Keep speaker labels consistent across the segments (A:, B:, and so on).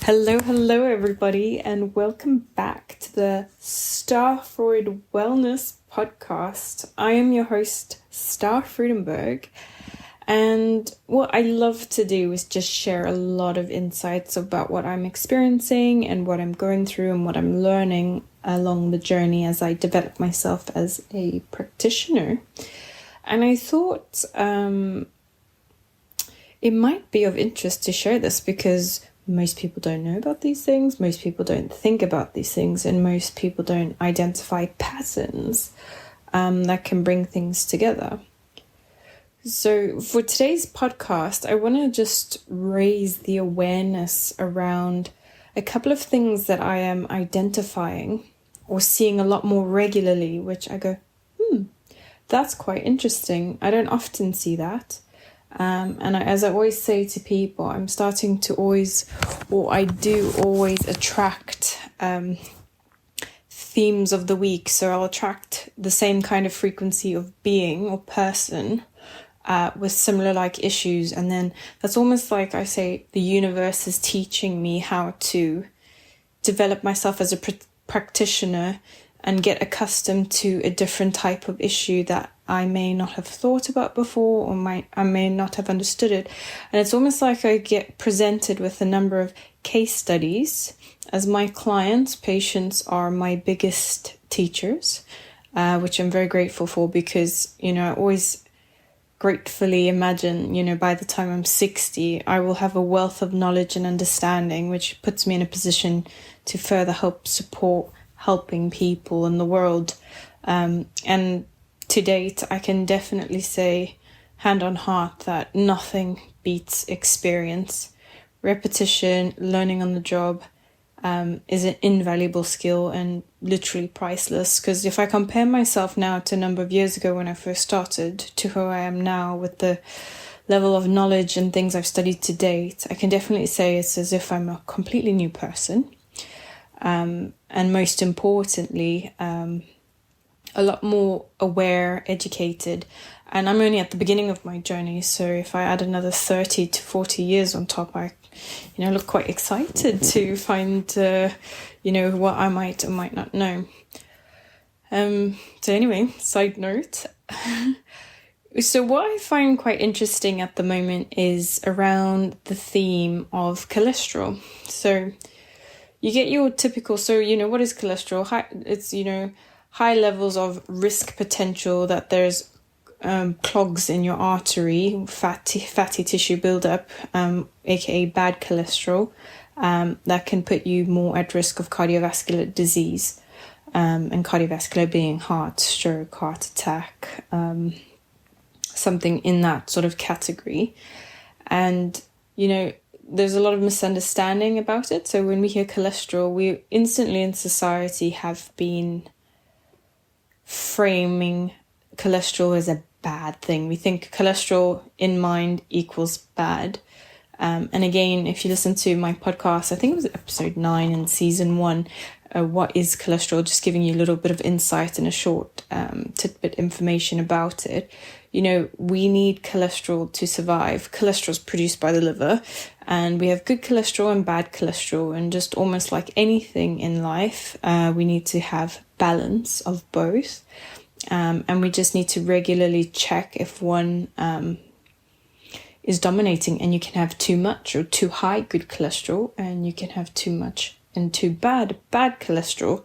A: Hello, everybody, and welcome back to the Freud Wellness Podcast. I am your host, Freudenberg, and what I love to do is just share a lot of insights about what I'm experiencing and what I'm going through and what I'm learning along the journey as I develop myself as a practitioner. And I thought it might be of interest to share this because most people don't know about these things, most people don't think about these things, and most people don't identify patterns that can bring things together. So for today's podcast, I want to just raise the awareness around a couple of things that I am identifying or seeing a lot more regularly, which I go, that's quite interesting. I don't often see that. As I always say to people, I'm starting to I do always attract themes of the week. So I'll attract the same kind of frequency of being or person with similar like issues. And then that's almost like I say, the universe is teaching me how to develop myself as a practitioner and get accustomed to a different type of issue that I may not have thought about before, or I may not have understood it. And it's almost like I get presented with a number of case studies, as my clients, patients are my biggest teachers, which I'm very grateful for because, I always gratefully imagine, by the time I'm 60, I will have a wealth of knowledge and understanding, which puts me in a position to further helping people in the world. And to date, I can definitely say, hand on heart, that nothing beats experience. Repetition, learning on the job is an invaluable skill and literally priceless. Because if I compare myself now to a number of years ago when I first started to who I am now with the level of knowledge and things I've studied to date, I can definitely say it's as if I'm a completely new person. And most importantly, a lot more aware, educated, and I'm only at the beginning of my journey. So if I add another 30 to 40 years on top, I, look quite excited to find, what I might or might not know. So anyway, side note. So what I find quite interesting at the moment is around the theme of cholesterol. So you get your typical, what is cholesterol? It's, high levels of risk potential that there's clogs in your artery, fatty tissue buildup, aka bad cholesterol, that can put you more at risk of cardiovascular disease, and cardiovascular being heart, stroke, heart attack, something in that sort of category. And, there's a lot of misunderstanding about it. So when we hear cholesterol, we instantly in society have been framing cholesterol as a bad thing. We think cholesterol in mind equals bad. And again, if you listen to my podcast, I think it was episode 9 in season 1, what is cholesterol, just giving you a little bit of insight and a short tidbit information about it. We need cholesterol to survive. Cholesterol is produced by the liver, and we have good cholesterol and bad cholesterol. And just almost like anything in life, we need to have balance of both. And we just need to regularly check if one is dominating. And you can have too much or too high good cholesterol, and you can have too much and too bad cholesterol.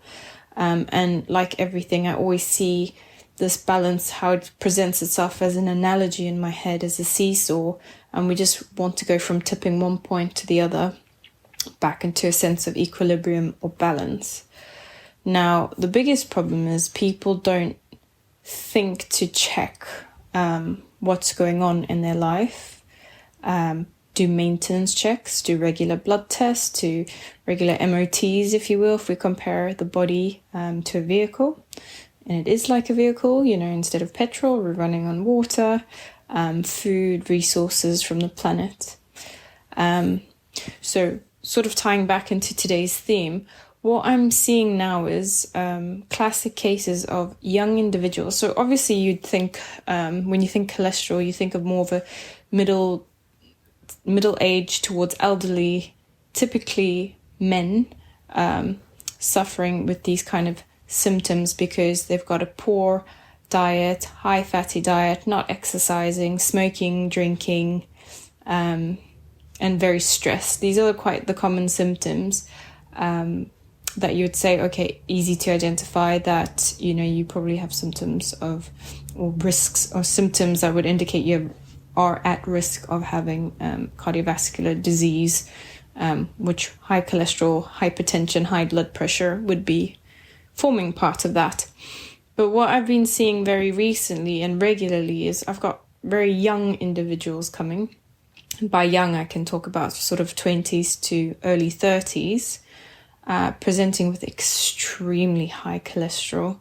A: And like everything, I always see this balance, how it presents itself as an analogy in my head as a seesaw, and we just want to go from tipping one point to the other back into a sense of equilibrium or balance. Now, the biggest problem is people don't think to check what's going on in their life, do maintenance checks, do regular blood tests, do regular MOTs, if you will, if we compare the body to a vehicle. And it is like a vehicle, instead of petrol, we're running on water, food, resources from the planet. So sort of tying back into today's theme, what I'm seeing now is classic cases of young individuals. So obviously you'd think, when you think cholesterol, you think of more of a middle age towards elderly typically men suffering with these kind of symptoms because they've got a poor diet, high fatty diet, not exercising, smoking, drinking, and very stressed. These are quite the common symptoms that you would say, okay, easy to identify that, you probably have symptoms of, or risks or symptoms that would indicate you are at risk of having cardiovascular disease, which high cholesterol, hypertension, high blood pressure would be forming part of that. But what I've been seeing very recently and regularly is I've got very young individuals coming. And by young, I can talk about sort of 20s to early 30s, presenting with extremely high cholesterol.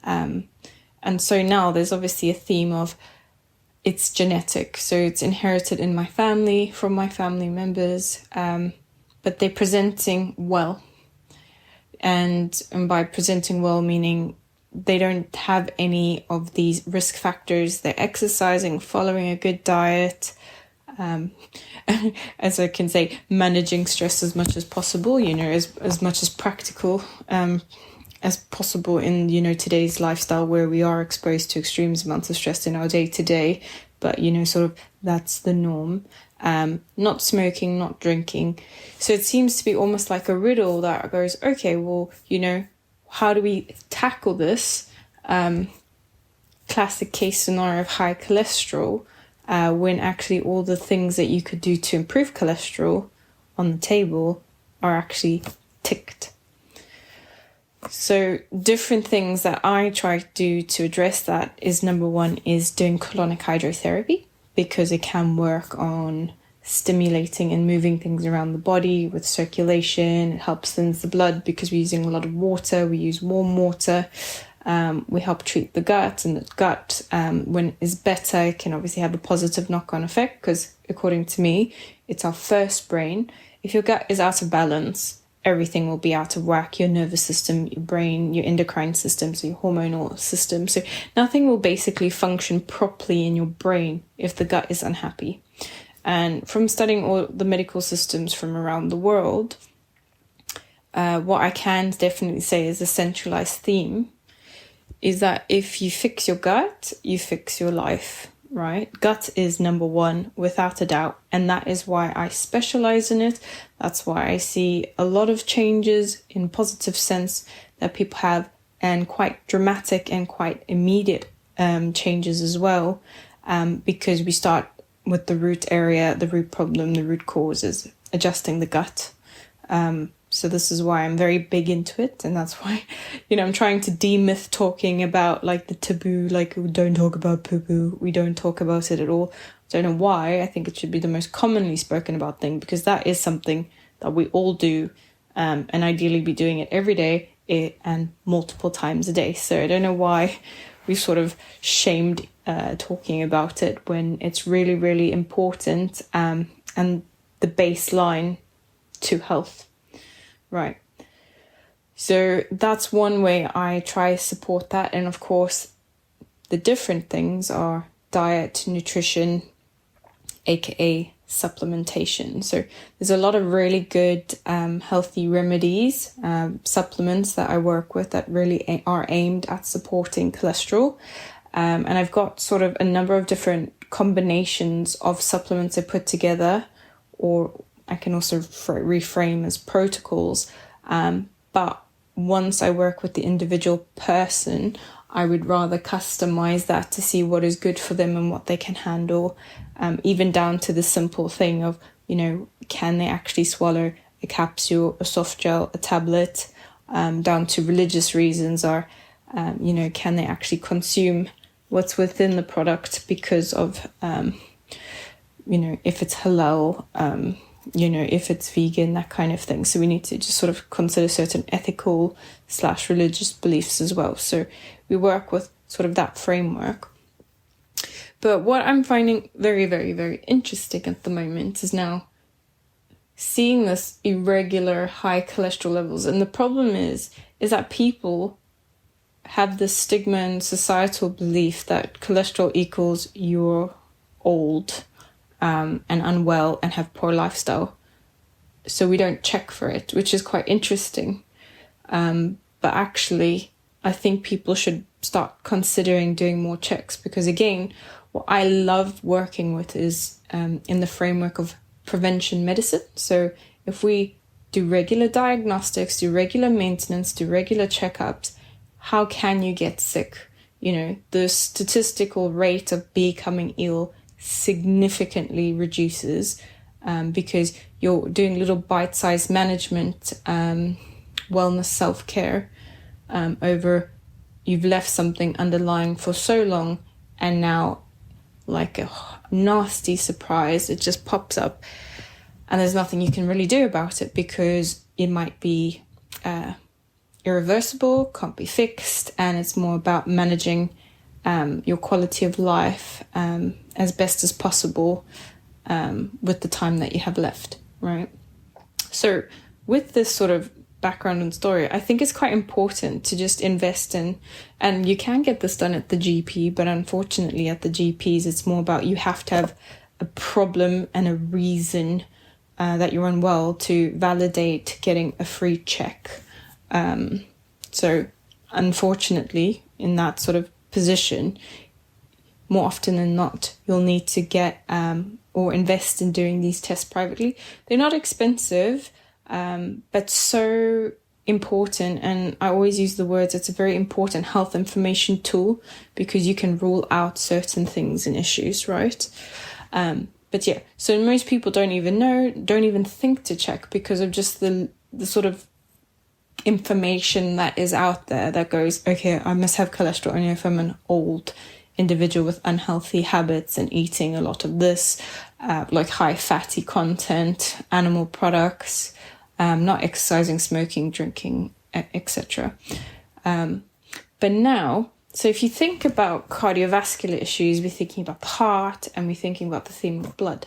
A: And so now there's obviously a theme of it's genetic. So it's inherited in my family, from my family members, but they're presenting well. And by presenting well, meaning they don't have any of these risk factors. They're exercising, following a good diet, as I can say, managing stress as much as possible, as much as practical as possible in, today's lifestyle where we are exposed to extreme amounts of stress in our day to day. But, sort of that's the norm. Not smoking, not drinking. So it seems to be almost like a riddle that goes, okay, well, how do we tackle this classic case scenario of high cholesterol when actually all the things that you could do to improve cholesterol on the table are actually ticked? So different things that I try to do to address that is, number one, is doing colonic hydrotherapy, because it can work on stimulating and moving things around the body with circulation. It helps thin the blood because we're using a lot of water. We use warm water. We help treat the gut, and the gut, when it is better, can obviously have a positive knock-on effect because, according to me, it's our first brain. If your gut is out of balance, everything will be out of whack. Your nervous system, your brain, your endocrine system, so your hormonal system. So nothing will basically function properly in your brain if the gut is unhappy. And from studying all the medical systems from around the world, what I can definitely say is a centralized theme is that if you fix your gut, you fix your life, right? Gut is number one, without a doubt. And that is why I specialize in it. That's why I see a lot of changes in positive sense that people have, and quite dramatic and quite immediate changes as well, because we start with the root area, the root problem, the root cause is adjusting the gut. So this is why I'm very big into it. And that's why, I'm trying to demyth talking about like the taboo, like we don't talk about poo-poo. We don't talk about it at all. I don't know why. I think it should be the most commonly spoken about thing, because that is something that we all do, and ideally be doing it every day and multiple times a day. So I don't know why we sort of shamed talking about it when it's really, really important, and the baseline to health. Right. So that's one way I try to support that. And of course, the different things are diet, nutrition, aka supplementation. So there's a lot of really good healthy remedies, supplements that I work with that really are aimed at supporting cholesterol. And I've got sort of a number of different combinations of supplements I put together, or I can also reframe as protocols. But once I work with the individual person, I would rather customize that to see what is good for them and what they can handle, even down to the simple thing of, can they actually swallow a capsule, a soft gel, a tablet, down to religious reasons, or, can they actually consume what's within the product because of, if it's halal, if it's vegan, that kind of thing. So we need to just sort of consider certain ethical / religious beliefs as well. So we work with sort of that framework. But what I'm finding very, very, very interesting at the moment is now seeing this irregular high cholesterol levels. And the problem is that people have this stigma and societal belief that cholesterol equals you're old, and unwell and have poor lifestyle. so we don't check for it, which is quite interesting. But actually, I think people should start considering doing more checks, because again, what I love working with is in the framework of prevention medicine. So if we do regular diagnostics, do regular maintenance, do regular checkups, how can you get sick? You know, the statistical rate of becoming ill significantly reduces because you're doing little bite-sized management, wellness, self-care over, you've left something underlying for so long, and now, like a nasty surprise, it just pops up, and there's nothing you can really do about it because it might be irreversible, can't be fixed, and it's more about managing your quality of life as best as possible with the time that you have left, right? So with this sort of background and story, I think it's quite important to just invest in, and you can get this done at the GP, but unfortunately at the GPs, it's more about you have to have a problem and a reason that you're unwell to validate getting a free check. So unfortunately, in that sort of position, more often than not, you'll need to get or invest in doing these tests privately. They're not expensive, but so important. And I always use the words, it's a very important health information tool, because you can rule out certain things and issues, right? But yeah, so most people don't even think to check because of just the sort of information that is out there that goes, okay, I must have cholesterol only if I'm an old individual with unhealthy habits and eating a lot of this, like high fatty content, animal products, not exercising, smoking, drinking, etc. But now, so if you think about cardiovascular issues, we're thinking about the heart and we're thinking about the theme of blood.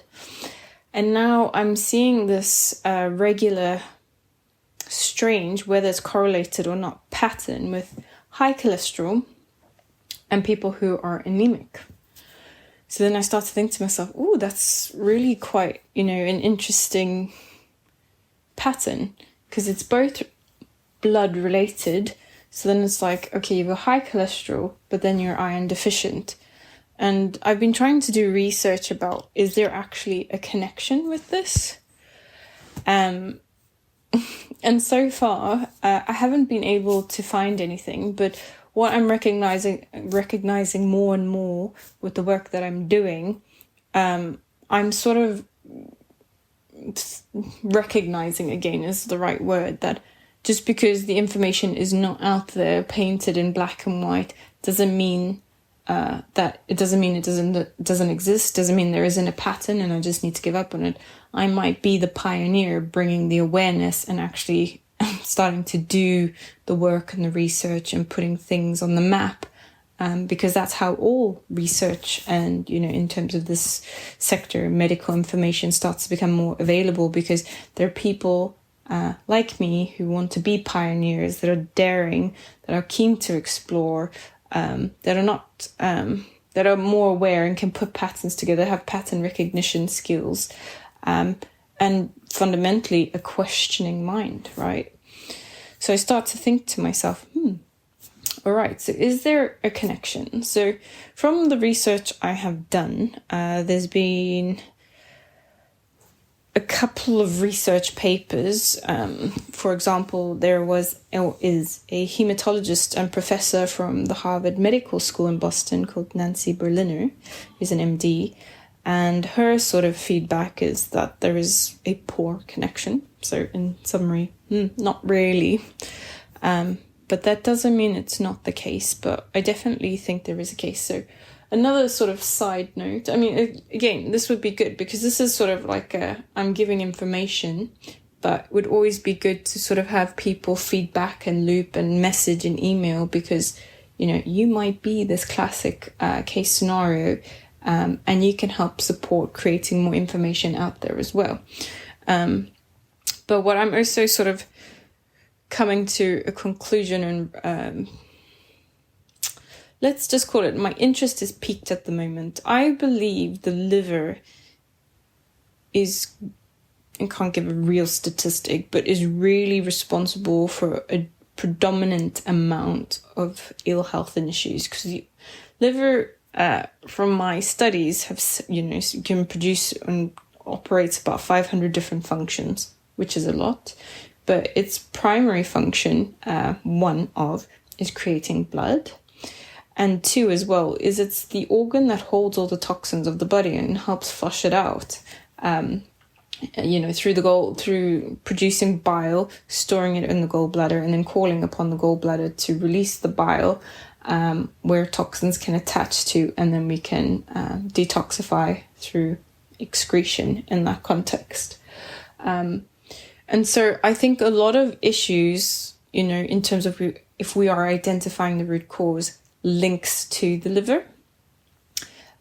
A: And now I'm seeing this regular, strange, whether it's correlated or not, pattern with high cholesterol and people who are anemic. So then I start to think to myself, oh, that's really quite, an interesting pattern, because it's both blood related. So then it's like, okay, you have a high cholesterol, but then you're iron deficient. And I've been trying to do research about, is there actually a connection with this? And so far, I haven't been able to find anything, but what I'm recognizing more and more with the work that I'm doing, I'm sort of recognizing, again is the right word, that just because the information is not out there painted in black and white doesn't mean it doesn't exist, doesn't mean there isn't a pattern and I just need to give up on it. I might be the pioneer bringing the awareness and actually starting to do the work and the research and putting things on the map, because that's how all research and, in terms of this sector, medical information starts to become more available, because there are people like me who want to be pioneers, that are daring, that are keen to explore, that are not that are more aware and can put patterns together, have pattern recognition skills, and fundamentally a questioning mind, right? So I start to think to myself, all right, so is there a connection? So from the research I have done, there's been a couple of research papers. For example, is a hematologist and professor from the Harvard Medical School in Boston called Nancy Berliner, who's an MD, and her sort of feedback is that there is a poor connection. So in summary, not really. But that doesn't mean it's not the case, but I definitely think there is a case. So another sort of side note, I mean, again, this would be good because this is sort of like I'm giving information, but it would always be good to sort of have people feedback and loop and message and email, because, you might be this classic case scenario, and you can help support creating more information out there as well. But what I'm also sort of coming to a conclusion, and let's just call it, my interest is peaked at the moment. I believe the liver is and can't give a real statistic, but is really responsible for a predominant amount of ill health and issues. Because the liver, from my studies, can produce and operates about 500 different functions, which is a lot. But its primary function, is creating blood. And 2 as well, is it's the organ that holds all the toxins of the body and helps flush it out. Through producing bile, storing it in the gallbladder, and then calling upon the gallbladder to release the bile, where toxins can attach to, and then we can detoxify through excretion in that context. And so I think a lot of issues, in terms of if we are identifying the root cause, links to the liver.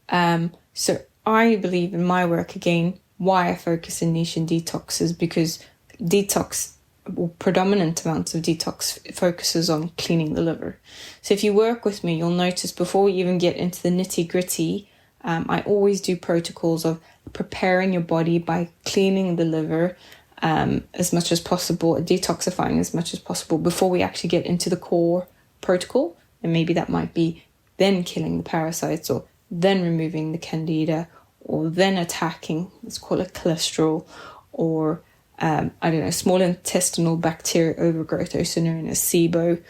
A: So I believe in my work, again, why I focus in niche and detox is because detox, or predominant amounts of detox, focuses on cleaning the liver. So if you work with me, you'll notice before we even get into the nitty gritty, I always do protocols of preparing your body by cleaning the liver as much as possible, detoxifying as much as possible before we actually get into the core protocol. And maybe that might be then killing the parasites, or then removing the candida, or then attacking, let's call it cholesterol, or small intestinal bacteria overgrowth, also known as SIBO,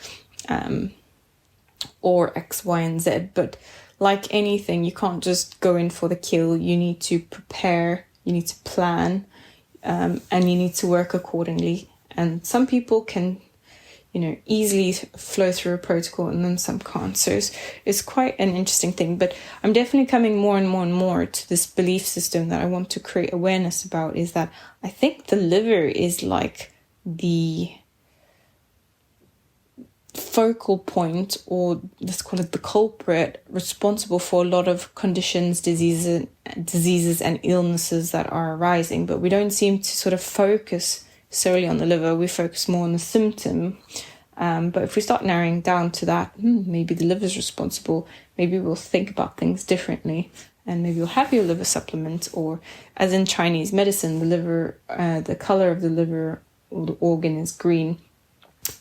A: or X, Y, and Z. But like anything, you can't just go in for the kill. You need to prepare, you need to plan, and you need to work accordingly. And some people can, easily flow through a protocol, and then some can't. So it's quite an interesting thing. But I'm definitely coming more and more and more to this belief system that I want to create awareness about, is that I think the liver is like the focal point, or let's call it the culprit, responsible for a lot of conditions, diseases and illnesses that are arising. But we don't seem to sort of focus solely on the liver. We focus more on the symptom. But if we start narrowing down to that, maybe the liver is responsible, maybe we'll think about things differently, and maybe you'll have your liver supplement, or as in Chinese medicine, the liver, the color of the liver or the organ is green.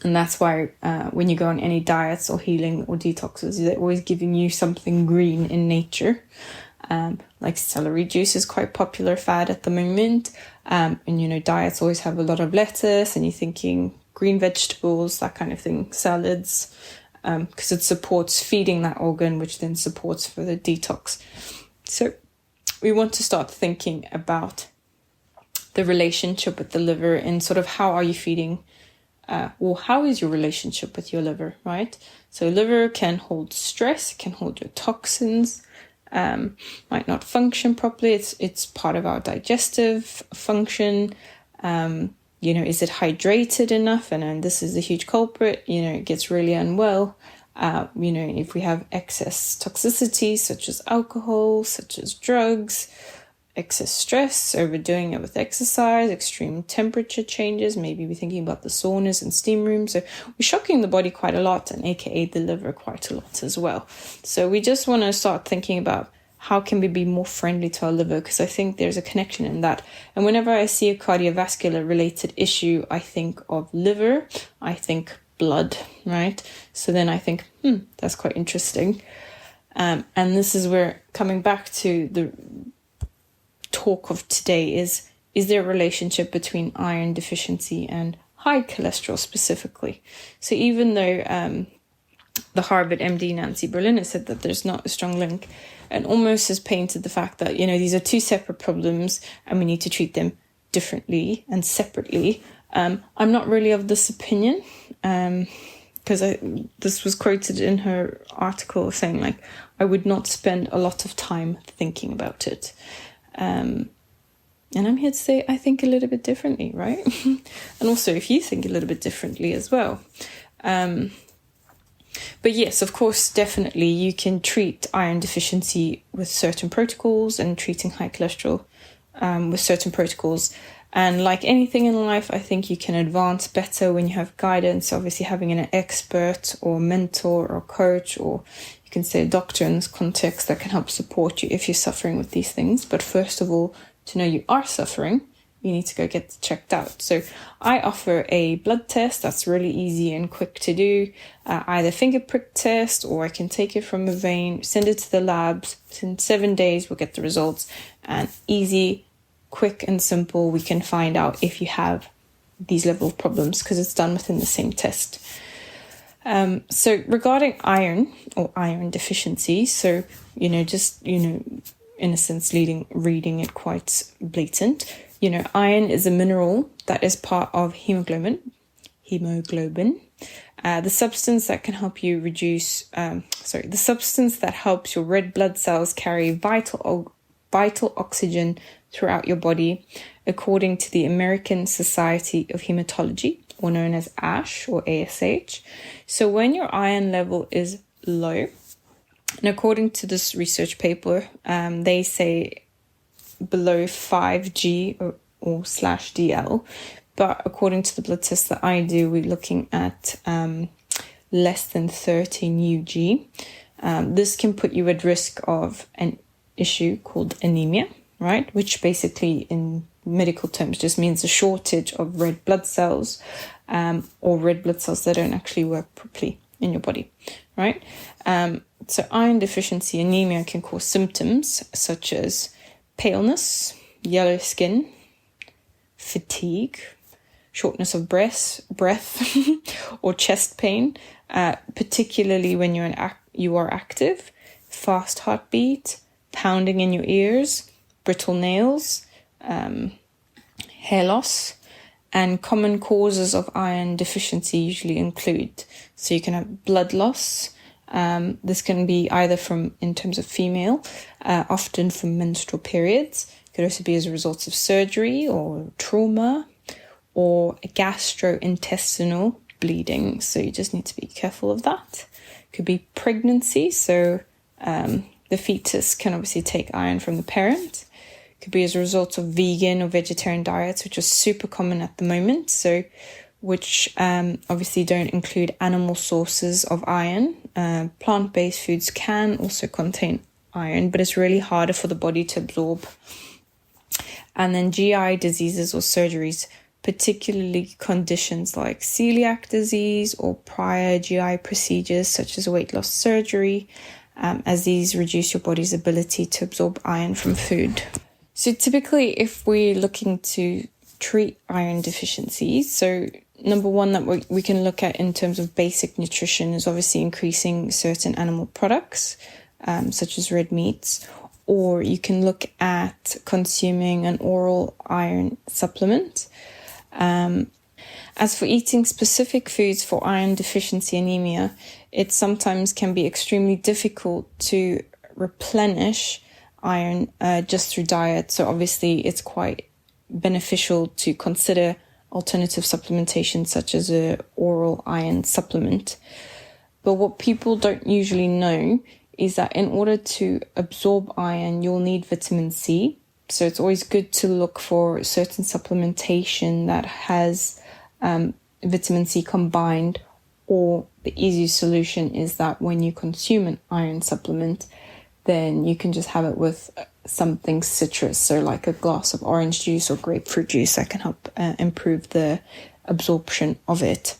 A: And that's why when you go on any diets or healing or detoxes, they're always giving you something green in nature. Like celery juice is quite popular fad at the moment. And diets always have a lot of lettuce, and you're thinking green vegetables, that kind of thing, salads, because it supports feeding that organ, which then supports for the detox. So we want to start thinking about the relationship with the liver, and sort of how are you feeding, or how is your relationship with your liver, right? So liver can hold stress, can hold your toxins, might not function properly. It's part of our digestive function. Is it hydrated enough? And this is a huge culprit. It gets really unwell. If we have excess toxicity, such as alcohol, such as drugs, excess stress, overdoing it with exercise, extreme temperature changes, maybe we're thinking about the saunas and steam rooms. So we're shocking the body quite a lot, and aka the liver quite a lot as well. So we just want to start thinking about how can we be more friendly to our liver, because I think there's a connection in that. And whenever I see a cardiovascular related issue, I think of liver, I think blood, right? So then I think, that's quite interesting. And this is where, coming back to the talk of today, is there a relationship between iron deficiency and high cholesterol specifically? So even though the Harvard MD Nancy Berlin has said that there's not a strong link, and almost has painted the fact that, these are two separate problems and we need to treat them differently and separately. I'm not really of this opinion, because this was quoted in her article saying, like, I would not spend a lot of time thinking about it. And I'm here to say I think a little bit differently, right? And also if you think a little bit differently as well. But yes, of course, definitely you can treat iron deficiency with certain protocols, and treating high cholesterol with certain protocols. And like anything in life, I think you can advance better when you have guidance, obviously having an expert or mentor or coach, or you can say a doctor in this context, that can help support you if you're suffering with these things. But first of all, to know you are suffering, you need to go get checked out. So I offer a blood test that's really easy and quick to do, either finger prick test, or I can take it from a vein, send it to the labs. In 7 days, we'll get the results, and easy, quick and simple. We can find out if you have these level of problems because it's done within the same test. So regarding iron or iron deficiency, so, in a sense, reading it quite blatant, iron is a mineral that is part of hemoglobin. The substance that can help you the substance that helps your red blood cells carry vital oxygen throughout your body, according to the American Society of Hematology, or known as ASH or ASH. So when your iron level is low, and according to this research paper, they say below 5G or /DL, but according to the blood test that I do, we're looking at less than 13 UG. This can put you at risk of an issue called anemia, right? Which basically in medical terms just means a shortage of red blood cells, or red blood cells that don't actually work properly in your body, right? So iron deficiency anemia can cause symptoms such as paleness, yellow skin, fatigue, shortness of breath, or chest pain, particularly when you are active, fast heartbeat, pounding in your ears, brittle nails, hair loss. And common causes of iron deficiency usually include, so you can have blood loss. This can be either in terms of female, often from menstrual periods. It could also be as a result of surgery or trauma, or gastrointestinal bleeding. So you just need to be careful of that. It could be pregnancy. So the fetus can obviously take iron from the parent. It could be as a result of vegan or vegetarian diets, which are super common at the moment. So which obviously don't include animal sources of iron. Plant-based foods can also contain iron, but it's really harder for the body to absorb. And then GI diseases or surgeries, particularly conditions like celiac disease or prior GI procedures such as weight loss surgery, as these reduce your body's ability to absorb iron from food. So typically, if we're looking to treat iron deficiencies, so number one that we can look at in terms of basic nutrition is obviously increasing certain animal products, such as red meats, or you can look at consuming an oral iron supplement. As for eating specific foods for iron deficiency anemia, it sometimes can be extremely difficult to replenish iron just through diet. So obviously it's quite beneficial to consider alternative supplementation such as a oral iron supplement. But what people don't usually know is that in order to absorb iron, you'll need vitamin C. So it's always good to look for certain supplementation that has vitamin C combined, or the easiest solution is that when you consume an iron supplement, then you can just have it with something citrus, so like a glass of orange juice or grapefruit juice that can help improve the absorption of it.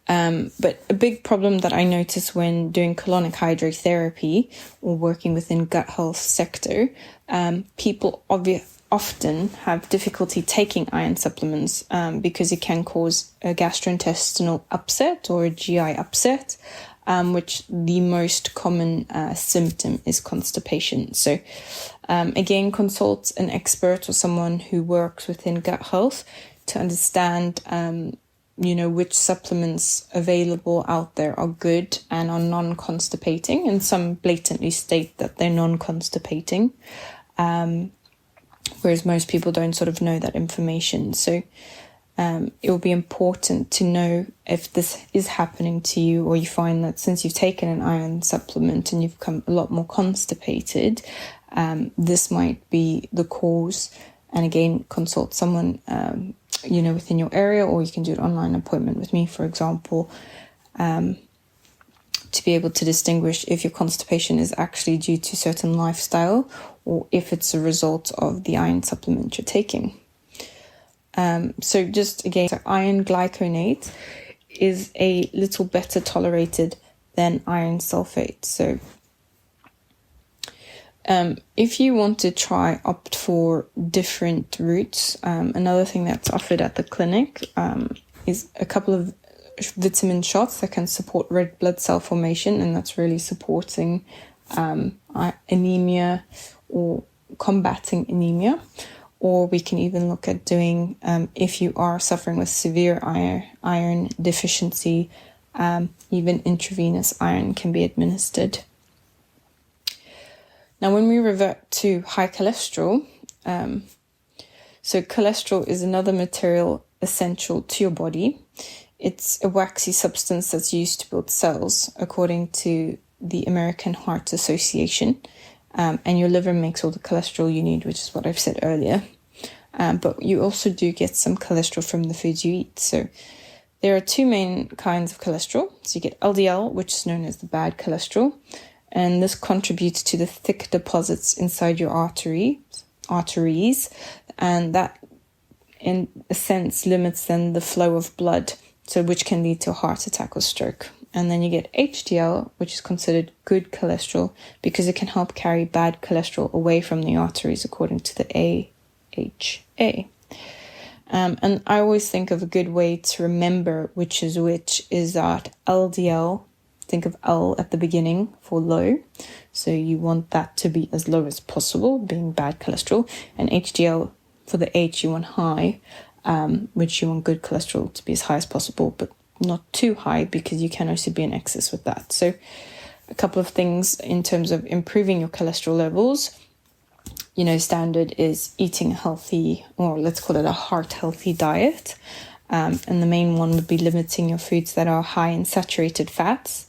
A: But a big problem that I notice when doing colonic hydrotherapy or working within gut health sector, people often have difficulty taking iron supplements because it can cause a gastrointestinal upset or a GI upset, which the most common symptom is constipation. So again, consult an expert or someone who works within gut health to understand which supplements available out there are good and are non-constipating, and some blatantly state that they're non-constipating, whereas most people don't sort of know that information. So it will be important to know if this is happening to you, or you find that since you've taken an iron supplement and you've become a lot more constipated, this might be the cause. And again, consult someone within your area, or you can do an online appointment with me, for example, to be able to distinguish if your constipation is actually due to certain lifestyle or if it's a result of the iron supplement you're taking. So just again, so iron glyconate is a little better tolerated than iron sulfate. So if you want to opt for different routes, another thing that's offered at the clinic is a couple of vitamin shots that can support red blood cell formation, and that's really supporting anemia or combating anemia. Or we can even look at doing, if you are suffering with severe iron deficiency, even intravenous iron can be administered. Now, when we revert to high cholesterol, so cholesterol is another material essential to your body. It's a waxy substance that's used to build cells, according to the American Heart Association. And your liver makes all the cholesterol you need, which is what I've said earlier. But you also do get some cholesterol from the foods you eat. So there are two main kinds of cholesterol. So you get LDL, which is known as the bad cholesterol. And this contributes to the thick deposits inside your arteries. And that, in a sense, limits then the flow of blood, so which can lead to a heart attack or stroke. And then you get HDL, which is considered good cholesterol because it can help carry bad cholesterol away from the arteries, according to the AHA. And I always think of a good way to remember which is that LDL, think of L at the beginning for low. So you want that to be as low as possible, being bad cholesterol. And HDL, for the H, you want high, which you want good cholesterol to be as high as possible, but not too high, because you can also be in excess with that. So a couple of things in terms of improving your cholesterol levels. Standard is eating a healthy, or let's call it a heart healthy diet. And the main one would be limiting your foods that are high in saturated fats,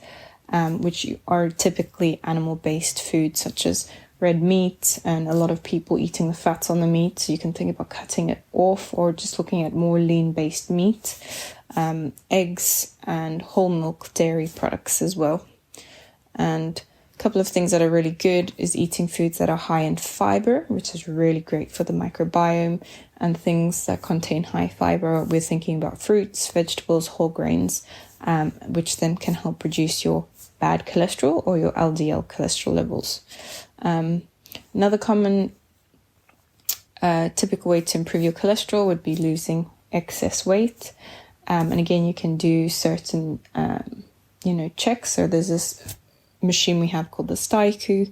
A: which are typically animal-based foods such as red meat, and a lot of people eating the fats on the meat. So you can think about cutting it off, or just looking at more lean-based meat, eggs, and whole milk dairy products as well. And a couple of things that are really good is eating foods that are high in fiber, which is really great for the microbiome, and things that contain high fiber. We're thinking about fruits, vegetables, whole grains, which then can help reduce your bad cholesterol or your LDL cholesterol levels. Another common typical way to improve your cholesterol would be losing excess weight. And again, you can do certain, checks. So there's this machine we have called the Staiku,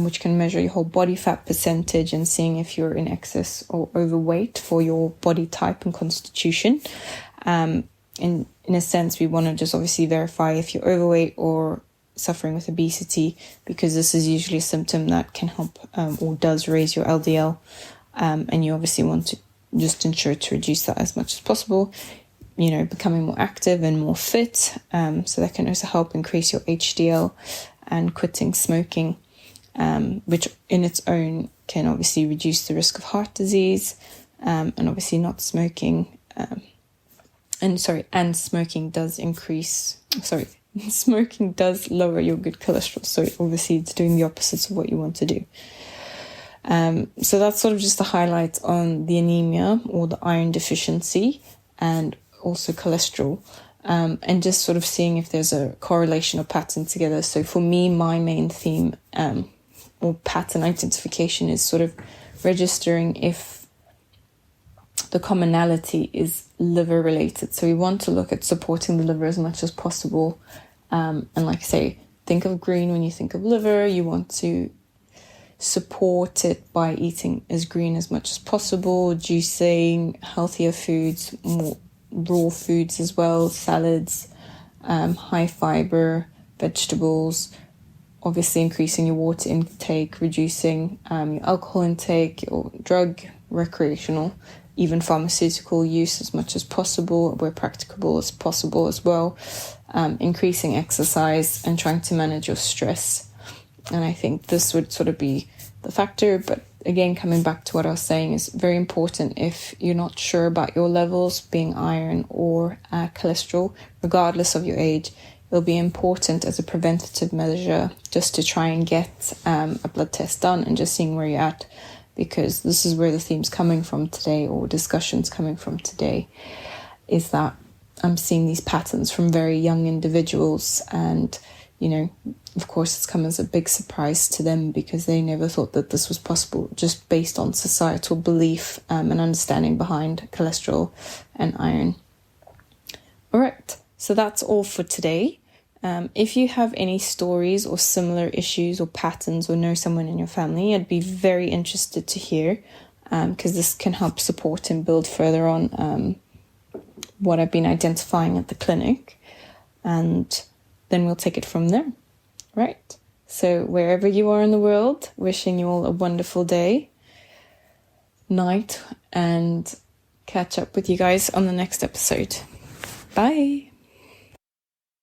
A: which can measure your whole body fat percentage and seeing if you're in excess or overweight for your body type and constitution. In a sense, we want to just obviously verify if you're overweight or suffering with obesity, because this is usually a symptom that can help or does raise your LDL. And you obviously want to just ensure to reduce that as much as possible, becoming more active and more fit. So that can also help increase your HDL, and quitting smoking, which in its own can obviously reduce the risk of heart disease, and obviously not smoking. And smoking does smoking does lower your good cholesterol. So obviously it's doing the opposite of what you want to do. So that's sort of just the highlight on the anemia or the iron deficiency, and also cholesterol, and just sort of seeing if there's a correlation or pattern together. So for me, my main theme or pattern identification is sort of registering if the commonality is liver related. So we want to look at supporting the liver as much as possible. And like I say, think of green when you think of liver. You want to support it by eating as green as much as possible, juicing, healthier foods, more raw foods as well, salads, high fiber, vegetables, obviously increasing your water intake, reducing your alcohol intake, your drug, recreational, even pharmaceutical use as much as possible, where practicable as possible as well, increasing exercise, and trying to manage your stress. And I think this would sort of be the factor. But again, coming back to what I was saying, is very important if you're not sure about your levels, being iron or cholesterol, regardless of your age. It'll be important as a preventative measure just to try and get a blood test done and just seeing where you're at. because this is where the theme's coming from today, or discussions coming from today, is that I'm seeing these patterns from very young individuals, and, you know, of course it's come as a big surprise to them because they never thought that this was possible, just based on societal belief and understanding behind cholesterol and iron. All right, so that's all for today. If you have any stories or similar issues or patterns, or know someone in your family, I'd be very interested to hear, because this can help support and build further on what I've been identifying at the clinic, and then we'll take it from there. Right? So wherever you are in the world, wishing you all a wonderful day, night, and catch up with you guys on the next episode. Bye!